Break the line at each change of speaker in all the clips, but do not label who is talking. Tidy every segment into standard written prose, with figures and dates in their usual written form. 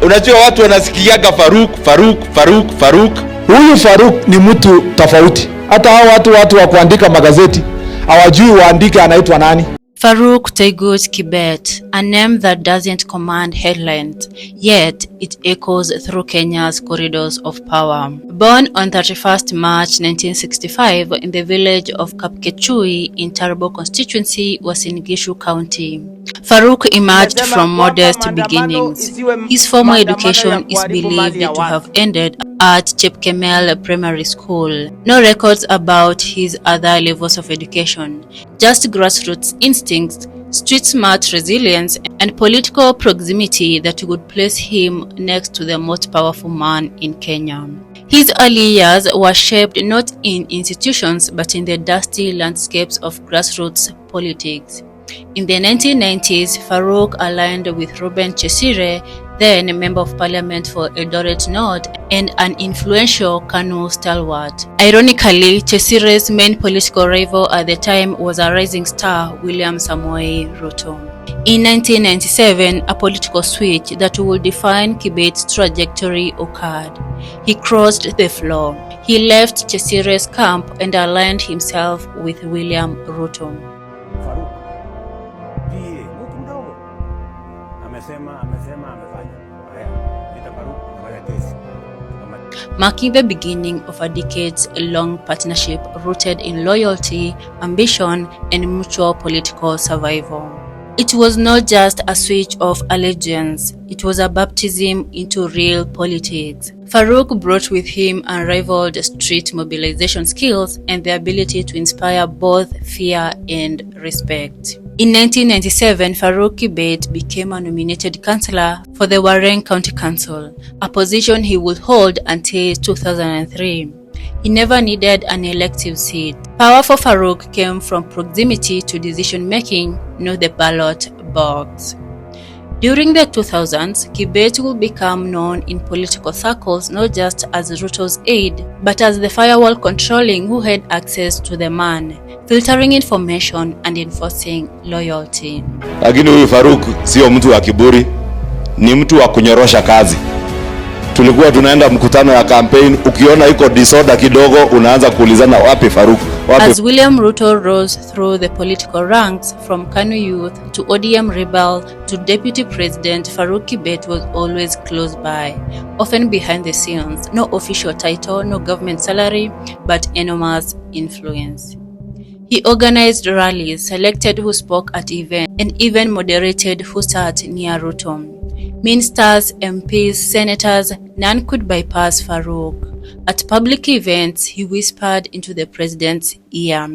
Unajua watu wanasikiaga FAROUK.
Huyu FAROUK ni mtu tofauti. Hata hao watu wa kuandika magazeti hawajui waandike anaitwa nani.
FAROUK Taigut KIBET, a name that doesn't command headlines, yet it echoes through Kenya's corridors of power. Born on 31st March 1965 in the village of Kapkechui in Tarbo constituency, Uasin Gishu County, FAROUK emerged from modest beginnings. His formal education is believed to have ended at Chepkemel Primary School. No records about his other levels of education, just grassroots instincts, street smart resilience, and political proximity that would place him next to the most powerful man in Kenya. His early years were shaped not in institutions but in the dusty landscapes of grassroots politics. In the 1990s, FAROUK aligned with Reuben Chesire, then a member of parliament for Eldoret North and an influential KANU stalwart. Ironically, Chesire's main political rival at the time was a rising star, William Ruto. In 1997, a political switch that would define KIBET's trajectory occurred. He crossed the floor. He left Chesire's camp and aligned himself with William Ruto. Marking the beginning of a decades-long partnership rooted in loyalty, ambition, and mutual political survival. It was not just a switch of allegiance, it was a baptism into real politics. FAROUK brought with him unrivaled street mobilization skills and the ability to inspire both fear and respect. In 1997, FAROUK KIBET became a nominated councillor for the Warren County Council, a position he would hold until 2003. He never needed an elective seat. Power for FAROUK came from proximity to decision-making, not the ballot box. During the 2000s, KIBET will become known in political circles not just as Ruto's aide, but as the firewall controlling who had access to the man, filtering information and enforcing loyalty.
Lakini huyu FAROUK sio mtu wa kiburi, ni mtu wa kunyorosha kazi. Tulikuwa tunaenda mkutano ya campaign, ukiona iko disorder kidogo unaanza kuulizana wapi FAROUK.
As William Ruto rose through the political ranks from KANU youth to ODM rebel to deputy president, FAROUK KIBET was always close by, often behind the scenes. No official title, no government salary, but enormous influence. He organized rallies, selected who spoke at events, and even moderated who sat near Ruto. Ministers, MPs, senators, none could bypass FAROUK. At public events, he whispered into the president's ear.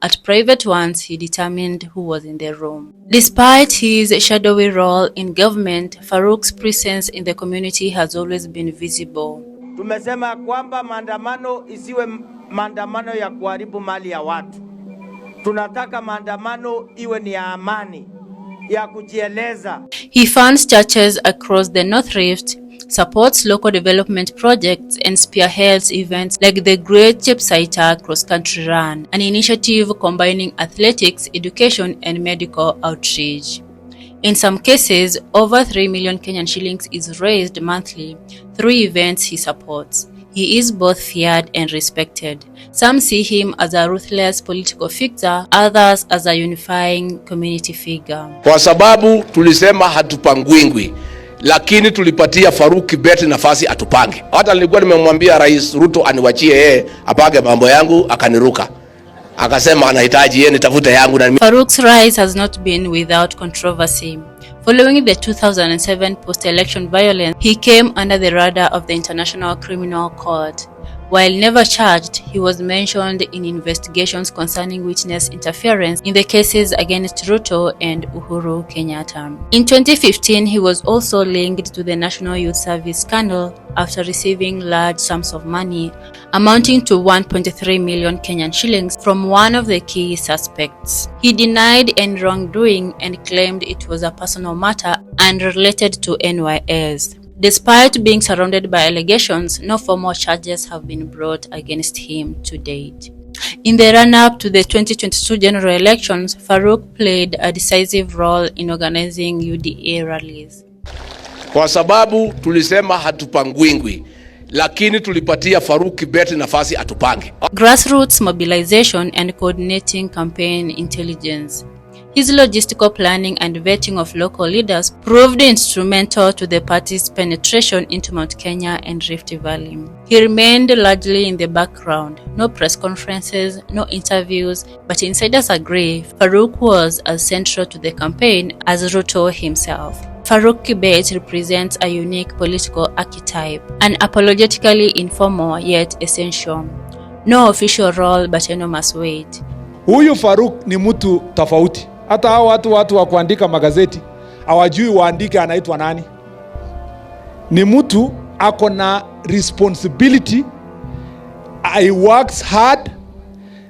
At private ones, he determined who was in the room. Despite his shadowy role in government, FAROUK's presence in the community has always been visible.
Tumesema kwamba maandamano isiwe maandamano ya kuharibu mali ya watu. Tunataka maandamano iwe ni ya amani, ya kujieleza.
He funds churches across the North Rift, supports local development projects, and spearheads events like the Great Chepsaita Cross-Country Run, an initiative combining athletics, education, and medical outreach. In some cases, over 3 million Kenyan shillings is raised monthly through events he supports. He is both feared and respected. Some see him as a ruthless political figure, others as a unifying community figure.
Kwa sababu tulisema hatupangwingwi, lakini tulipatia FAROUK KIBET nafasi atupange. Hata nilikuwa nimemwambia Rais Ruto aniwachie yeye apage mambo yangu, akaniruka. Akasema anahitaji yeye nitafute yangu na
FAROUK's rise has not been without controversy. Following the 2007 post-election violence, he came under the radar of the International Criminal Court. While never charged, he was mentioned in investigations concerning witness interference in the cases against Ruto and Uhuru Kenyatta. In 2015, he was also linked to the National Youth Service scandal after receiving large sums of money, amounting to 1.3 million Kenyan shillings from one of the key suspects. He denied any wrongdoing and claimed it was a personal matter unrelated to NYS. Despite being surrounded by allegations, no formal charges have been brought against him to date. In the run-up to the 2022 general elections, FAROUK played a decisive role in organizing UDA rallies.
kwa sababu tulisema hatupangwingwi, lakini tulipatia FAROUK KIBET nafasi atupange.
Grassroots mobilization and coordinating campaign intelligence. His logistical planning and vetting of local leaders proved instrumental to the party's penetration into Mount Kenya and Rift Valley. He remained largely in the background, no press conferences, no interviews, but insiders agree FAROUK was as central to the campaign as Ruto himself. FAROUK KIBET represents a unique political archetype, unapologetically informal yet essential. No official role but enormous weight.
Huyu FAROUK ni mtu tofauti. Hata hao watu wa kuandika magazeti hawajui waandike anaitwa nani. Ni mtu ako na responsibility, he works hard,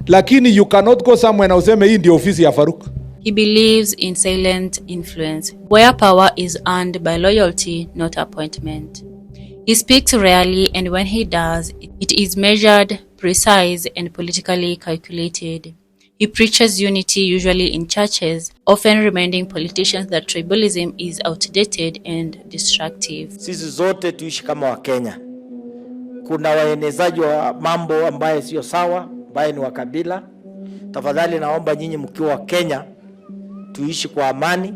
lakini you cannot go somewhere na useme hii ndio ofisi ya FAROUK.
He believes in silent influence, where power is earned by loyalty, not appointment. He speaks rarely, and when he does, it is measured, precise, and politically calculated. He preaches unity, usually in churches, often reminding politicians that tribalism is outdated and destructive.
Sisi zote tuishi kama Wakenya. Kuna waenezaji wa mambo ambaye sio sawa, ambaye ni wa kabila. Tafadhali naomba nyinyi mkiwa wa Kenya tuishi kwa amani,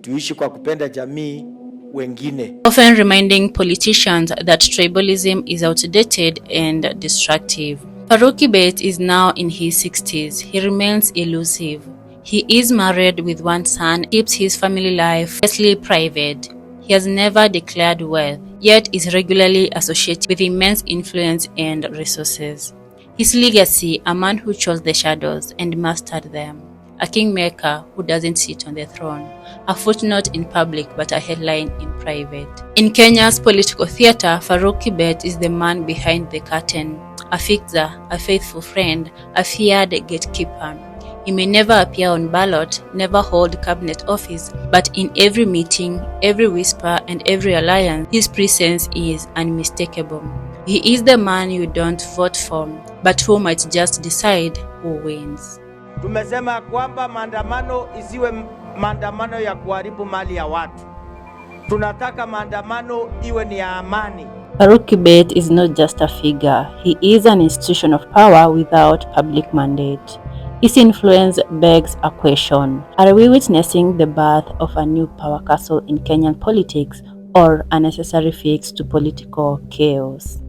tuishi kwa kupenda jamii wengine.
Often reminding politicians that tribalism is outdated and destructive. FAROUK KIBET is now in his 60s. He remains elusive. He is married with one son, keeps his family life mostly private. He has never declared wealth, yet is regularly associated with immense influence and resources. His legacy, a man who chose the shadows and mastered them. A kingmaker who doesn't sit on the throne. A footnote in public but a headline in private. In Kenya's political theater, FAROUK KIBET is the man behind the curtain. A fixer, a faithful friend, a feared gatekeeper. He may never appear on ballot, never hold cabinet office, but in every meeting, every whisper, and every alliance, his presence is unmistakable. He is the man you don't vote for, but who might just decide who wins.
Tumesema kwamba maandamano isiwe maandamano ya kuharibu mali ya watu. Tunataka maandamano iwe ni ya amani.
FAROUK KIBET is not just a figure. He is an institution of power without public mandate. His influence begs a question. Are we witnessing the birth of a new power castle in Kenyan politics, or a necessary fix to political chaos?